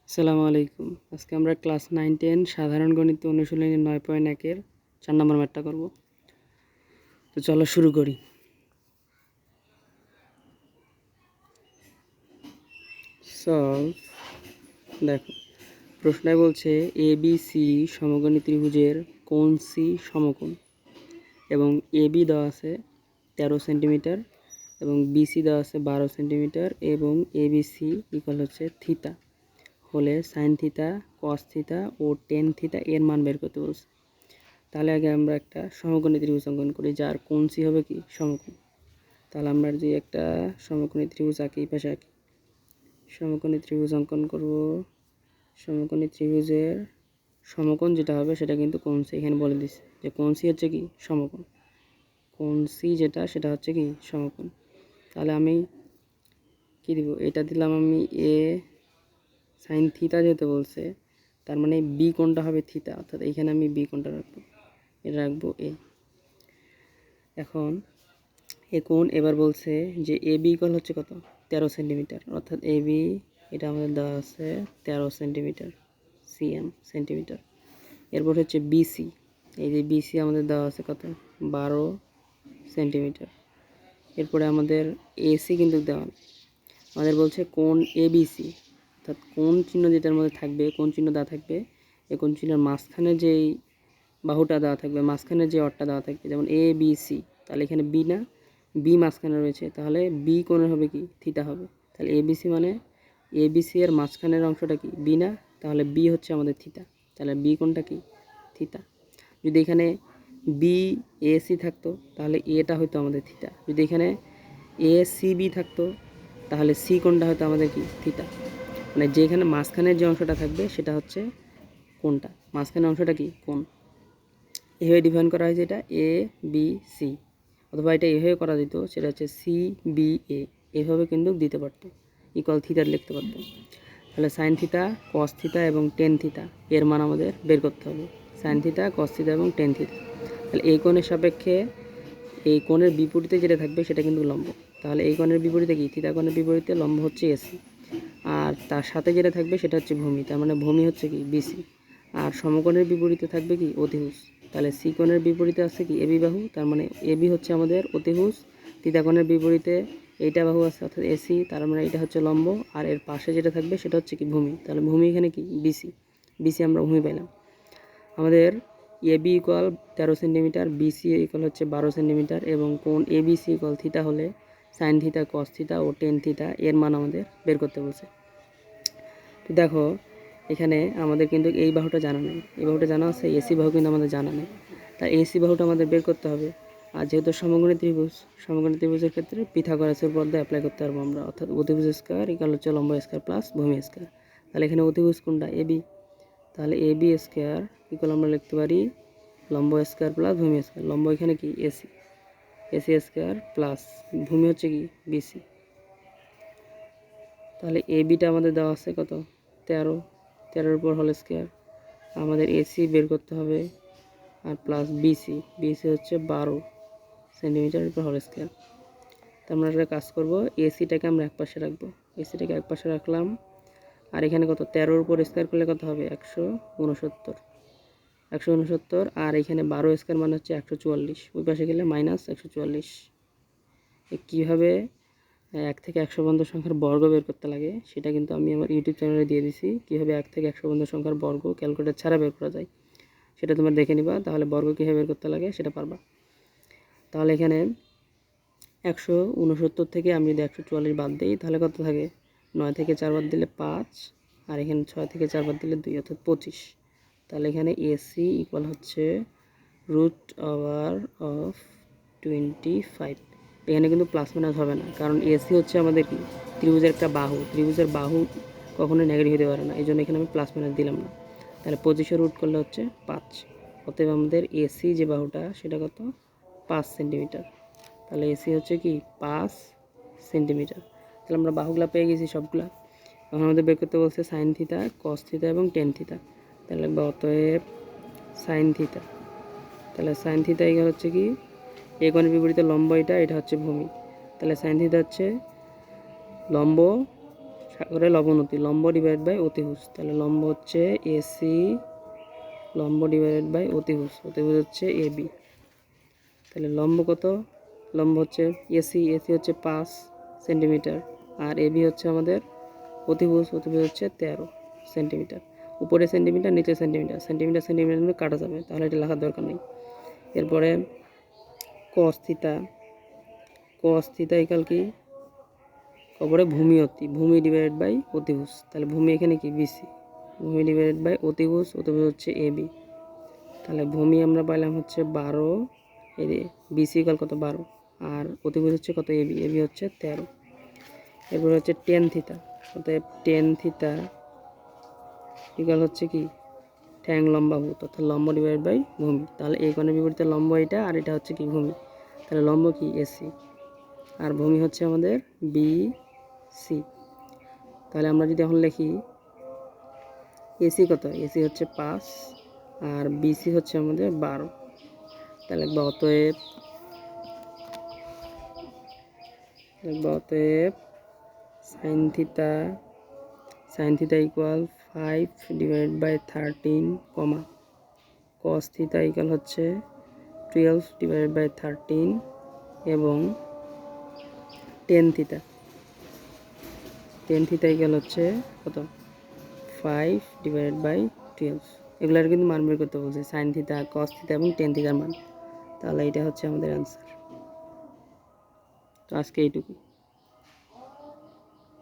আসসালামু আলাইকুম। আজকে আমরা ক্লাস 9-10 সাধারণ গণিত অনুশীলনী 9.1-এর 4 নম্বর ম্যাথটা করব। তো চলো শুরু করি। সলভ। দেখো, প্রশ্নটায় বলছে ABC সমকোণী ত্রিভুজের কোণ C সমকোণ এবং AB দেওয়া আছে 13 সেন্টিমিটার এবং BC দেওয়া আছে 12 সেন্টিমিটার এবং ABC ইকুয়াল হচ্ছে থিতা হলে সাইন থিতা, কস থিতা ও টেন থিতা এর মান বের করতে বলছে। তাহলে আগে আমরা একটা সমকোণী ত্রিভুজ অঙ্কন করি যার কোণ সি হবে কি সমকোণ। তাহলে আমরা যে একটা সমকোণী ত্রিভুজ আঁকি, এই পাশে আঁকি। সমকোণী ত্রিভুজ অঙ্কন করব। সমকোণী ত্রিভুজের সমকোণ যেটা হবে সেটা কিন্তু কোণ সি, এখানে বলে দিচ্ছে যে কোণ সি হচ্ছে কি সমকোণ। কোণ সি যেটা সেটা হচ্ছে কি সমকোণ। তাহলে আমি কি দিব, এটা দিলাম আমি এ সাইন থিতা যেতে বলছে, তার মানে বি কোণটা হবে থিতা, অর্থাৎ এইখানে আমি বি কোণটা রাখবো, এটা রাখবো এ। এখন এ কোণ এবার বলছে যে এ বি ইকুয়াল হচ্ছে কত 13 সেন্টিমিটার, অর্থাৎ এ বি এটা আমাদের দেওয়া আছে 13 সেন্টিমিটার সেন্টিমিটার। এরপর হচ্ছে বিসি, এই যে বিসি আমাদের দেওয়া আছে কত 12 সেন্টিমিটার। এরপরে আমাদের এসি কিন্তু দেওয়া নেই, আমাদের বলছে কোণ এবিসি, অর্থাৎ কোণ চিহ্ন যেটার মধ্যে থাকবে, কোণ চিহ্ন দেওয়া থাকবে, এই কোণ চিহ্নের মাঝখানে যেই বাহুটা দেওয়া থাকবে, মাঝখানে যে অটটা দেওয়া থাকবে, যেমন এ বি সি, তাহলে এখানে বি না, বি মাঝখানে রয়েছে, তাহলে বি কোণের হবে কি থিতা হবে। তাহলে এবিসি মানে এবিসি এর মাঝখানের অংশটা কি বি না, তাহলে বি হচ্ছে আমাদের থিতা, তাহলে বি কোণটা কি থিতা। যদি এখানে বি এ সি থাকতো তাহলে এটা হয়তো আমাদের থিতা, যদি এখানে এ সি বি থাকতো তাহলে সি কোণটা হয়তো আমাদের কি থিতা। মানে যেখানে মাঝখানের যে অংশটা থাকবে সেটা হচ্ছে কোণটা, মাঝখানের অংশটা কি কোণ। এভাবে ডিফাইন করা হয়েছে, এটা এ বি সি, অথবা এটা এভাবে করা যেত, সেটা হচ্ছে সি বি এ, এভাবে কিন্তু দিতে পারতো, ইকুয়াল থিতা লিখতে পারতো। তাহলে সাইন থিতা, কস থিতা এবং টেন থিতা এর মান আমাদের বের করতে হবে। সাইন থিতা, কস থিতা এবং টেন থিতা। তাহলে এই কোণের সাপেক্ষে এই কোণের বিপরীতে যেটা থাকবে সেটা কিন্তু লম্ব, তাহলে এই কোণের বিপরীতে কি থিতা কোণের বিপরীতে লম্ব হচ্ছে এসি, আর তার সাথে যেটা থাকবে সেটা হচ্ছে ভূমি, তার মানে ভূমি হচ্ছে কি বিসি, আর সমকোণের বিপরীতে থাকবে কি অতিভুজ। তাহলে সি কোণের বিপরীতে আছে কি এবি বাহু, তার মানে এবি হচ্ছে আমাদের অতিভুজ, থিতা কোণের বিপরীতে এইটা বাহু আছে অর্থাৎ এসি, তার মানে এটা হচ্ছে লম্ব, আর এর পাশে যেটা থাকবে সেটা হচ্ছে কি ভূমি, তাহলে ভূমি এখানে কি বিসি, বিসি আমরা ভূমি পেলাম। আমাদের AB equal 13 centimetre, BC equal হচ্ছে 12 সেন্টিমিটার এবং কোণ এবিসি ইকুয়াল থিতা হলে সাইন থিতা, কস থিতা ও টেন থিতা এর মান আমাদের বের করতে বলছে। তো দেখো এখানে আমাদের কিন্তু এই বাহুটা জানা নেই, এই বাহুটা জানা আছে, এসি বাহু কিন্তু আমাদের জানা নেই, তাই এসি বাহুটা আমাদের বের করতে হবে। আর যেহেতু সমকোণী ত্রিভুজ, সমকোণী ত্রিভুজের ক্ষেত্রে পিথাগোরাসের উপপাদ্য অ্যাপ্লাই করতে পারবো আমরা, অর্থাৎ অতিভুজ স্কয়ার ইকুয়াল হচ্ছে লম্ব স্কয়ার প্লাস ভূমি স্কয়ার। তাহলে এখানে অতিভুজ কোনটা এবি, তাহলে এবি স্কয়ার ইকুয়াল আমরা লিখতে পারি লম্ব স্কয়ার প্লাস ভূমি স্কয়ার। লম্ব এখানে কি এসি, এসি স্কয়ার প্লাস ভূমি হচ্ছে কি বিসি। তাহলে এবিটা আমাদের দেওয়া আছে কত 13, 13-এর উপর হোল স্কয়ার, আমাদের এসি বের করতে হবে, আর প্লাস বিসি, বিসি হচ্ছে 12 সেন্টিমিটারের উপর হোল স্কয়ার। তো আমরা একটা কাজ করব, এসিটাকে আমরা একপাশে রাখবো, এসিটাকে একপাশে রাখলাম, আর এখানে কত 13-এর উপর স্কয়ার করলে কত হবে 169, 169, আর এখানে 12 স্কয়ার মানে হচ্ছে 144, ওই পাশে গেলে মাইনাস 144। কীভাবে 1 থেকে 100 পর্যন্ত সংখ্যার বর্গ বের করতে লাগে সেটা কিন্তু আমি আমার ইউটিউব চ্যানেলে দিয়ে দিছি, কীভাবে 1 থেকে 100 পর্যন্ত সংখ্যার বর্গ ক্যালকুলেটর ছাড়া বের করা যায় সেটা তোমরা দেখে নিবা, তাহলে বর্গ কীভাবে বের করতে লাগে সেটা পারবা। তাহলে এখানে 169 থেকে আমি যদি 144 বাদ দিই তাহলে কত থাকে, 9 থেকে 4 বাদ দিলে 5, আর এখানে 6 থেকে 4 বাদ দিলে 2, অর্থাৎ 25। তাহলে এখানে এসি ইকুয়াল হচ্ছে √25। এখানে কিন্তু প্লাস মাইনাস হবে না, কারণ এসি হচ্ছে আমাদের কি ত্রিভুজের একটা বাহু, ত্রিভুজের বাহু কখনো নেগেটিভ হতে পারে না, এই জন্য এখানে আমি প্লাস মাইনাস দিলাম না। তাহলে 25 রুট করলে হচ্ছে 5, অতএব আমাদের এসি যে বাহুটা সেটা কত 5 সেন্টিমিটার। তাহলে এসি হচ্ছে কি 5 সেন্টিমিটার। তাহলে আমরা বাহুগুলা পেয়ে গেছি সবগুলা। এখন আমাদের বের করতে বলছে সাইন থিতা, কস থিতা এবং টেন থিতা। তাহলে অতএব সাইন থিতা, তাহলে সাইন থিতা এখানে হচ্ছে কি এই কোণের বিপরীতে লম্ব, এটা হচ্ছে ভূমি, তাহলে সাইন থিতা হচ্ছে লম্ব সাগরে লবণ অতি, লম্ব ডিভাইড বাই অতিভুজ, তাহলে লম্ব হচ্ছে এসি, লম্ব ডিভাইডেড বাই অতিভুজ, অতিভুজ হচ্ছে এবি। তাহলে লম্ব কত? লম্ব হচ্ছে এসি, এসি হচ্ছে 5 সেন্টিমিটার, আর এবি হচ্ছে আমাদের অতিভুজ, অতিভুজ হচ্ছে 13 সেন্টিমিটার। উপরে সেন্টিমিটার, নিচে সেন্টিমিটার, সেন্টিমিটার সেন্টিমিটার কিন্তু কাটা যাবে, তাহলে এটা লেখার দরকার নেই। এরপরে cos theta, cos theta equal কি? তারপরে ভূমি অতি, ভূমি ডিভাইডেড বাই অতিভুজ, তাহলে ভূমি এখানে কি বিসি, ভূমি ডিভাইডেড বাই অতিভুজ, অতিভুজ হচ্ছে এবি। তাহলে ভূমি আমরা পাইলাম হচ্ছে 12, এই বিসি ইকাল কত 12, আর অতিভুজ হচ্ছে কত এবি, এবি হচ্ছে 13। এরপর হচ্ছে টেন থিটা, অতএব টেন থিটা ইকাল হচ্ছে কি ট্যাং লম্বা ভূত, অর্থাৎ লম্ব ডিভাইড বাই ভূমি। তাহলে এই কোণের বিপরীতে লম্ব এটা, আর এটা হচ্ছে কি ভূমি, তাহলে লম্ব কি এসি, আর ভূমি হচ্ছে আমাদের বি সি। তাহলে আমরা যদি এখন লিখি এসি কত, এসি হচ্ছে 5 আর বিসি হচ্ছে আমাদের 12, তাহলে অতএব sine theta, sine theta equal 5 divide by 13 comma cos theta equal হচ্ছে 12 ডিভাইড বাই 13 এবং tan theta, tan theta equal হচ্ছে কত 5 ডিভাইড বাই 12। এগুলার কিন্তু মান বের করতে বলছে, সাইন থিটা, কস থিটা এবং টেন থিটার মান। তাহলে এটা হচ্ছে আমাদের অ্যান্সার। তো আজকে এইটুকু।